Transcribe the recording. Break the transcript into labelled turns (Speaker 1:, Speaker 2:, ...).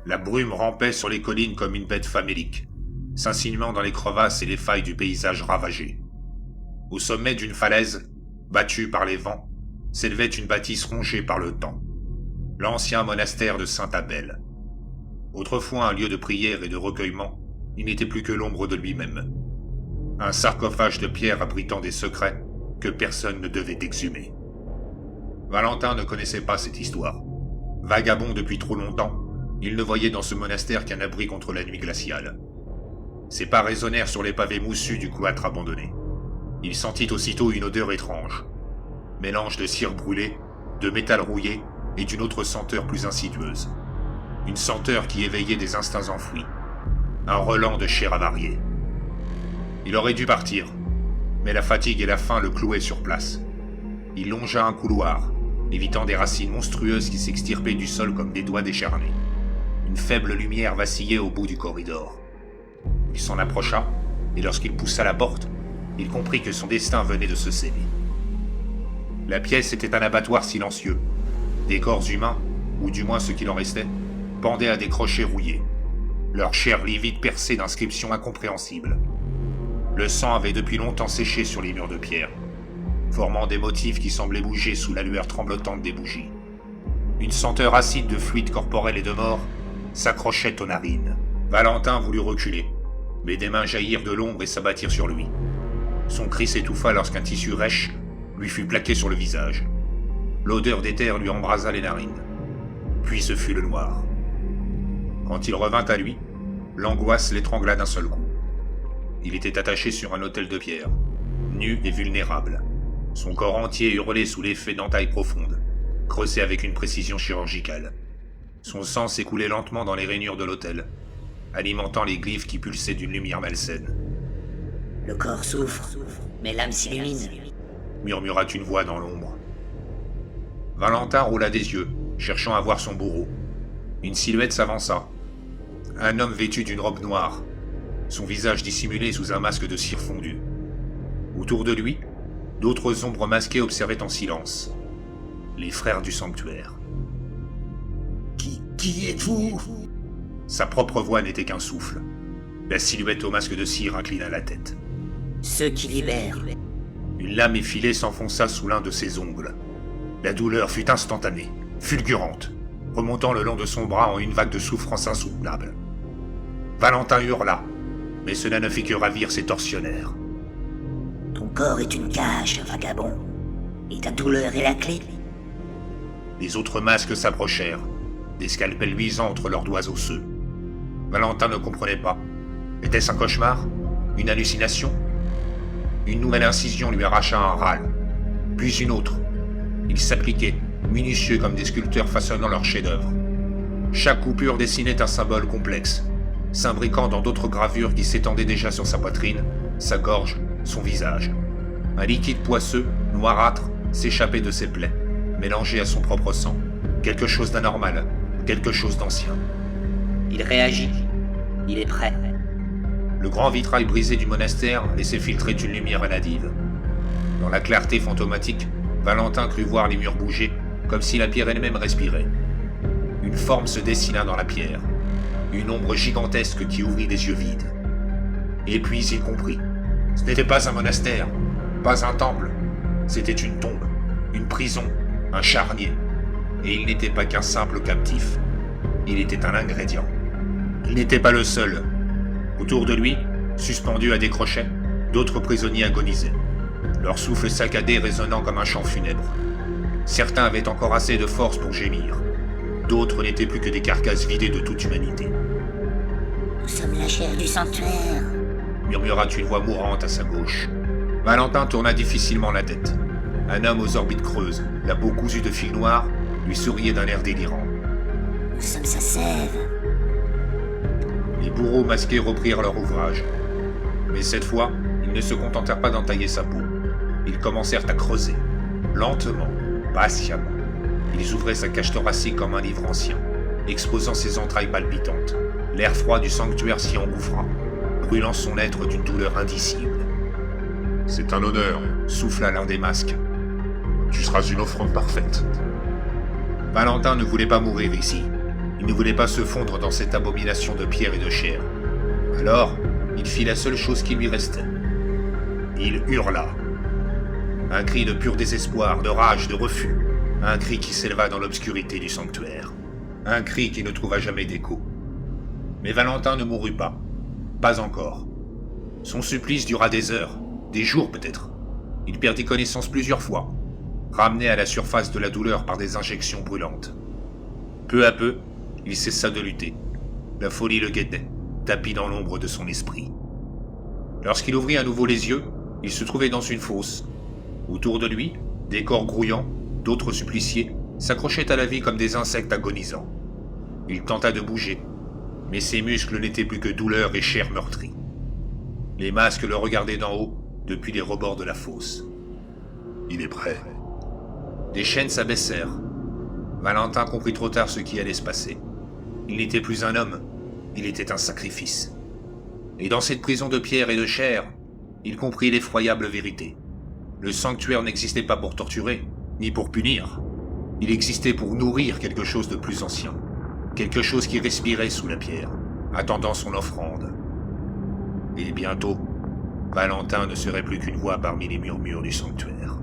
Speaker 1: La brume rampait sur les collines comme une bête famélique, s'insinuant dans les crevasses et les failles du paysage ravagé. Au sommet d'une falaise, battue par les vents, s'élevait une bâtisse rongée par le temps. L'ancien monastère de Saint-Abel. Autrefois un lieu de prière et de recueillement, il n'était plus que l'ombre de lui-même. Un sarcophage de pierre abritant des secrets que personne ne devait exhumer. Valentin ne connaissait pas cette histoire. Vagabond depuis trop longtemps, il ne voyait dans ce monastère qu'un abri contre la nuit glaciale. Ses pas résonnèrent sur les pavés moussus du cloître abandonné. Il sentit aussitôt une odeur étrange. Mélange de cire brûlée, de métal rouillé et d'une autre senteur plus insidieuse. Une senteur qui éveillait des instincts enfouis. Un relent de chair avariée. Il aurait dû partir, mais la fatigue et la faim le clouaient sur place. Il longea un couloir, évitant des racines monstrueuses qui s'extirpaient du sol comme des doigts décharnés. Une faible lumière vacillait au bout du corridor. Il s'en approcha, et lorsqu'il poussa la porte, il comprit que son destin venait de se sceller. La pièce était un abattoir silencieux. Des corps humains, ou du moins ce qu'il en restait, pendaient à des crochets rouillés, leur chair livide percée d'inscriptions incompréhensibles. Le sang avait depuis longtemps séché sur les murs de pierre, formant des motifs qui semblaient bouger sous la lueur tremblotante des bougies. Une senteur acide de fluide corporel et de mort s'accrochait aux narines. Valentin voulut reculer, mais des mains jaillirent de l'ombre et s'abattirent sur lui. Son cri s'étouffa lorsqu'un tissu rêche lui fut plaqué sur le visage. L'odeur d'éther lui embrasa les narines. Puis ce fut le noir. Quand il revint à lui, l'angoisse l'étrangla d'un seul coup. Il était attaché sur un autel de pierre, nu et vulnérable. Son corps entier hurlait sous l'effet d'entailles profondes, creusées avec une précision chirurgicale. Son sang s'écoulait lentement dans les rainures de l'autel, alimentant les glyphes qui pulsaient d'une lumière malsaine.
Speaker 2: Le corps souffre, mais l'âme s'illumine,
Speaker 1: murmura une voix dans l'ombre. Valentin roula des yeux, cherchant à voir son bourreau. Une silhouette s'avança. Un homme vêtu d'une robe noire, son visage dissimulé sous un masque de cire fondue. Autour de lui, d'autres ombres masquées observaient en silence. Les frères du sanctuaire.
Speaker 3: Qui êtes-vous ?
Speaker 1: Sa propre voix n'était qu'un souffle. La silhouette au masque de cire inclina la tête.
Speaker 2: Ceux qui libèrent.
Speaker 1: Une lame effilée s'enfonça sous l'un de ses ongles. La douleur fut instantanée, fulgurante, remontant le long de son bras en une vague de souffrance insoutenable. Valentin hurla, mais cela ne fit que ravir ses tortionnaires.
Speaker 2: Ton corps est une cage, vagabond. Et ta douleur est la clé.
Speaker 1: Les autres masques s'approchèrent, des scalpels luisants entre leurs doigts osseux. Valentin ne comprenait pas. Était-ce un cauchemar ? Une hallucination ? Une nouvelle incision lui arracha un râle, puis une autre. Il s'appliquait, minutieux comme des sculpteurs façonnant leur chef-d'œuvre. Chaque coupure dessinait un symbole complexe, s'imbriquant dans d'autres gravures qui s'étendaient déjà sur sa poitrine, sa gorge, son visage. Un liquide poisseux, noirâtre, s'échappait de ses plaies, mélangé à son propre sang. Quelque chose d'anormal, quelque chose d'ancien.
Speaker 2: Il réagit. Il est prêt.
Speaker 1: Le grand vitrail brisé du monastère laissait filtrer une lumière maladive. Dans la clarté fantomatique, Valentin crut voir les murs bouger, comme si la pierre elle-même respirait. Une forme se dessina dans la pierre, une ombre gigantesque qui ouvrit des yeux vides. Et puis il comprit. Ce n'était pas un monastère, pas un temple, c'était une tombe, une prison, un charnier. Et il n'était pas qu'un simple captif, il était un ingrédient. Il n'était pas le seul. Autour de lui, suspendus à des crochets, d'autres prisonniers agonisaient, leur souffle saccadé résonnant comme un chant funèbre. Certains avaient encore assez de force pour gémir, d'autres n'étaient plus que des carcasses vidées de toute humanité.
Speaker 2: Nous sommes la chair du sanctuaire,
Speaker 1: murmura une voix mourante à sa gauche. Valentin tourna difficilement la tête. Un homme aux orbites creuses, la peau cousue de fil noir, lui souriait d'un air délirant.
Speaker 2: Nous sommes sa sève.
Speaker 1: Les bourreaux masqués reprirent leur ouvrage. Mais cette fois, ils ne se contentèrent pas d'entailler sa peau. Ils commencèrent à creuser, lentement, patiemment. Ils ouvraient sa cage thoracique comme un livre ancien, exposant ses entrailles palpitantes. L'air froid du sanctuaire s'y engouffra, brûlant son être d'une douleur indicible. « C'est un honneur », souffla l'un des masques. « Tu seras une offrande parfaite. » Valentin ne voulait pas mourir ici. Il ne voulait pas se fondre dans cette abomination de pierre et de chair. Alors, il fit la seule chose qui lui restait. Il hurla. Un cri de pur désespoir, de rage, de refus. Un cri qui s'éleva dans l'obscurité du sanctuaire. Un cri qui ne trouva jamais d'écho. Mais Valentin ne mourut pas. Pas encore. Son supplice dura des heures, des jours peut-être. Il perdit connaissance plusieurs fois, ramené à la surface de la douleur par des injections brûlantes. Peu à peu, il cessa de lutter. La folie le guettait, tapi dans l'ombre de son esprit. Lorsqu'il ouvrit à nouveau les yeux, il se trouvait dans une fosse. Autour de lui, des corps grouillants, d'autres suppliciés, s'accrochaient à la vie comme des insectes agonisants. Il tenta de bouger, mais ses muscles n'étaient plus que douleur et chair meurtrie. Les masques le regardaient d'en haut, depuis les rebords de la fosse.
Speaker 3: Il est prêt.
Speaker 1: Des chaînes s'abaissèrent. Valentin comprit trop tard ce qui allait se passer. Il n'était plus un homme, il était un sacrifice. Et dans cette prison de pierre et de chair, il comprit l'effroyable vérité. Le sanctuaire n'existait pas pour torturer, ni pour punir. Il existait pour nourrir quelque chose de plus ancien. Quelque chose qui respirait sous la pierre, attendant son offrande. Et bientôt, Valentin ne serait plus qu'une voix parmi les murmures du sanctuaire.